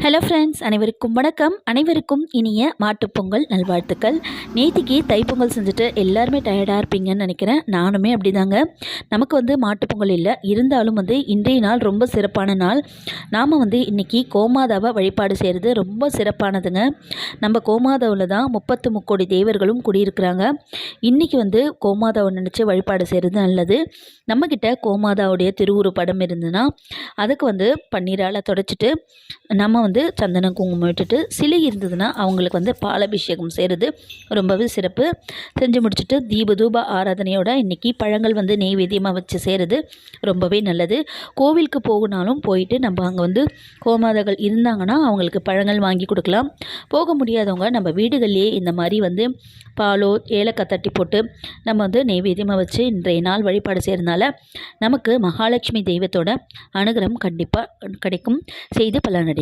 Hello friends, அனைவருக்கும் வணக்கம். அனைவருக்கும் இனிய மாட்டுப்பொங்கல் நல்வாழ்த்துக்கள். நேத்திக்கு தைப்பொங்கல் செஞ்சுட்டு எல்லாருமே டயர்டாக இருப்பீங்கன்னு நினைக்கிறேன். நானுமே அப்படிதாங்க. நமக்கு மாட்டுப்பொங்கல் இல்லை, இருந்தாலும் இன்றைய நாள் ரொம்ப சிறப்பான நாள். நாம் இன்றைக்கி கோமாதாவை வழிபாடு செய்கிறது ரொம்ப சிறப்பானதுங்க. நம்ம கோமாதாவில் தான் 30 முக்கோடி தேவர்களும் குடியிருக்கிறாங்க. இன்றைக்கி கோமாதாவை நினச்சி வழிபாடு செய்கிறது நல்லது. நம்மக்கிட்ட கோமாதாவுடைய திருவுரு படம் இருந்ததுன்னா அதுக்கு பன்னீரால் தொடச்சிட்டு நம்ம சந்தனம் குங்குமம் விட்டுட்டு, சிலை இருந்ததுன்னா அவங்களுக்கு பாலாபிஷேகம் செய்கிறது ரொம்பவே சிறப்பு. செஞ்சு முடிச்சுட்டு தூப ஆராதனையோட இன்றைக்கி பழங்கள் நெய்வேத்தியமாக வச்சு செய்கிறது ரொம்பவே நல்லது. கோவிலுக்கு போகனாலும் போயிட்டு நம்ம அங்கே கோமாதாக்கள் இருந்தாங்கன்னா அவங்களுக்கு பழங்கள் வாங்கி கொடுக்கலாம். போக முடியாதவங்க நம்ம வீடுகள்லேயே இந்த மாதிரி பாலோ ஏலக்காய் தட்டி போட்டு நம்ம நெய்வேத்தியமாக வச்சு இன்றைய நாள் வழிபாடு செய்கிறதுனால நமக்கு மகாலட்சுமி தெய்வத்தோட அனுகிரகம் கண்டிப்பாக கிடைக்கும். செய்து பலனடை.